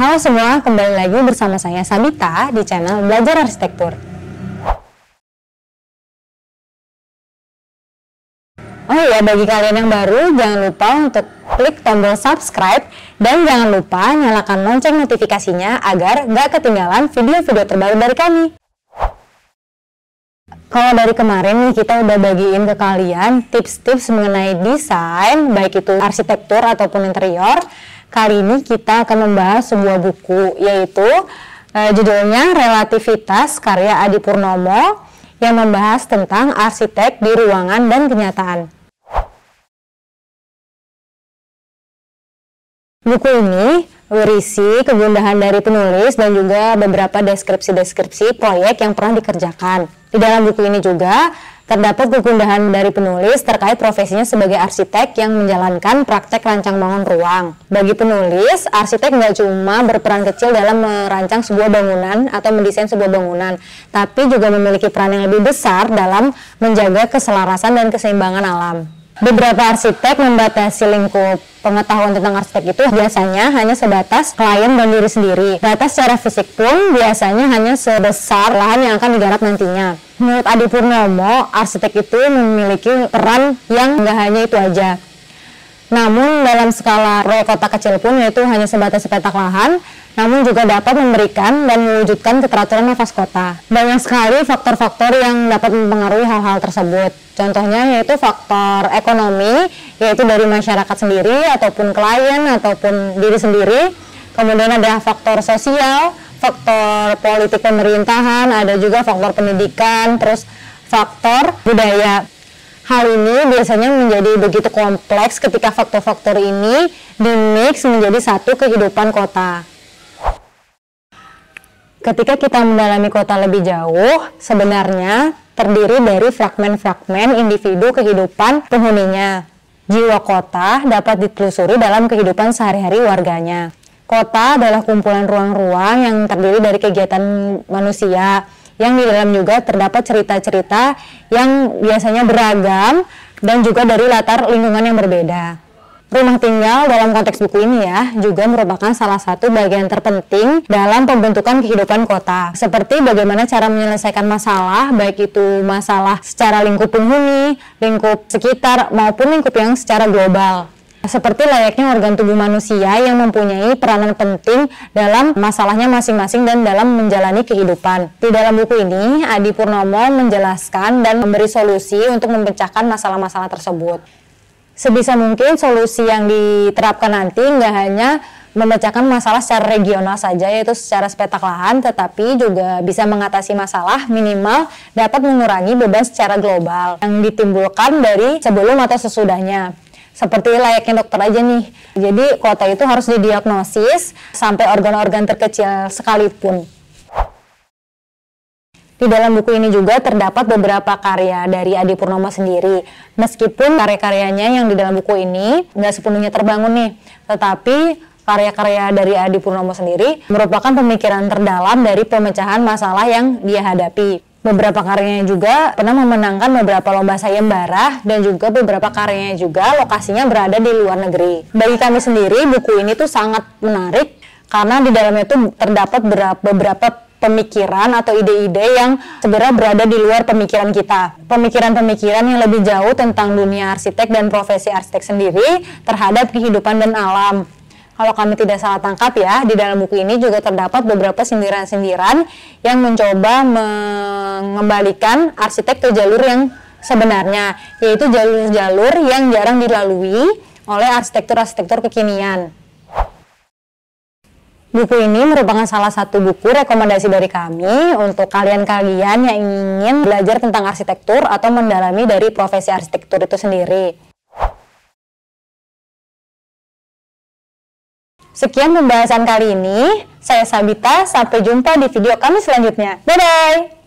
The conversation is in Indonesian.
Halo semua, kembali lagi bersama saya Sabita di channel Belajar Arsitektur. Oh iya, bagi kalian yang baru, jangan lupa untuk klik tombol subscribe dan jangan lupa nyalakan lonceng notifikasinya agar nggak ketinggalan video-video terbaru dari kami. Kalau dari kemarin nih kita udah bagiin ke kalian tips-tips mengenai desain, baik itu arsitektur ataupun interior. Kali ini kita akan membahas sebuah buku, yaitu judulnya Relativitas karya Adi Purnomo yang membahas tentang arsitek di ruangan dan kenyataan. Buku ini berisi kegundahan dari penulis dan juga beberapa deskripsi-deskripsi proyek yang pernah dikerjakan. Di dalam buku ini juga terdapat kegundahan dari penulis terkait profesinya sebagai arsitek yang menjalankan praktek rancang bangun ruang. Bagi penulis, arsitek nggak cuma berperan kecil dalam merancang sebuah bangunan atau mendesain sebuah bangunan, tapi juga memiliki peran yang lebih besar dalam menjaga keselarasan dan keseimbangan alam. Beberapa arsitek membatasi lingkup pengetahuan tentang arsitek itu biasanya hanya sebatas klien dan diri sendiri. Data secara fisik pun biasanya hanya sebesar lahan yang akan digarap nantinya. Menurut Adi Purnomo, arsitek itu memiliki peran yang nggak hanya itu aja. Namun dalam skala proyek kota kecil pun, yaitu hanya sebatas sepetak lahan, namun juga dapat memberikan dan mewujudkan keteraturan nafas kota. Banyak sekali faktor-faktor yang dapat mempengaruhi hal-hal tersebut. Contohnya yaitu faktor ekonomi, yaitu dari masyarakat sendiri ataupun klien ataupun diri sendiri. Kemudian ada faktor sosial, faktor politik pemerintahan, ada juga faktor pendidikan, terus faktor budaya. Hal ini biasanya menjadi begitu kompleks ketika faktor-faktor ini dimix menjadi satu kehidupan kota. Ketika kita mendalami kota lebih jauh, sebenarnya terdiri dari fragmen-fragmen individu kehidupan penghuninya. Jiwa kota dapat ditelusuri dalam kehidupan sehari-hari warganya. Kota adalah kumpulan ruang-ruang yang terdiri dari kegiatan manusia, yang di dalam juga terdapat cerita-cerita yang biasanya beragam dan juga dari latar lingkungan yang berbeda. Rumah tinggal dalam konteks buku ini juga merupakan salah satu bagian terpenting dalam pembentukan kehidupan kota. Seperti bagaimana cara menyelesaikan masalah, baik itu masalah secara lingkup penghuni, lingkup sekitar, maupun lingkup yang secara global. Seperti layaknya organ tubuh manusia yang mempunyai peranan penting dalam masalahnya masing-masing dan dalam menjalani kehidupan. Di dalam buku ini, Adi Purnomo menjelaskan dan memberi solusi untuk memecahkan masalah-masalah tersebut. Sebisa mungkin solusi yang diterapkan nanti nggak hanya memecahkan masalah secara regional saja, yaitu secara sepetak lahan, tetapi juga bisa mengatasi masalah minimal dapat mengurangi beban secara global yang ditimbulkan dari sebelum atau sesudahnya. Seperti layaknya dokter aja nih. Jadi kota itu harus didiagnosis sampai organ-organ terkecil sekalipun. Di dalam buku ini juga terdapat beberapa karya dari Adi Purnomo sendiri. Meskipun karya-karyanya yang di dalam buku ini nggak sepenuhnya terbangun nih, tetapi karya-karya dari Adi Purnomo sendiri merupakan pemikiran terdalam dari pemecahan masalah yang dia hadapi. Beberapa karyanya juga pernah memenangkan beberapa lomba sayembara dan juga beberapa karyanya juga lokasinya berada di luar negeri. Bagi kami sendiri, buku ini tuh sangat menarik karena di dalamnya tuh terdapat beberapa pemikiran atau ide-ide yang sebenarnya berada di luar pemikiran kita. Pemikiran-pemikiran yang lebih jauh tentang dunia arsitek dan profesi arsitek sendiri terhadap kehidupan dan alam. Kalau kami tidak salah tangkap di dalam buku ini juga terdapat beberapa sindiran-sindiran yang mencoba mengembalikan arsitek ke jalur yang sebenarnya, yaitu jalur-jalur yang jarang dilalui oleh arsitektur-arsitektur kekinian. Buku ini merupakan salah satu buku rekomendasi dari kami untuk kalian-kalian yang ingin belajar tentang arsitektur atau mendalami dari profesi arsitektur itu sendiri. Sekian pembahasan kali ini. Saya Sabita, sampai jumpa di video kami selanjutnya. Bye-bye!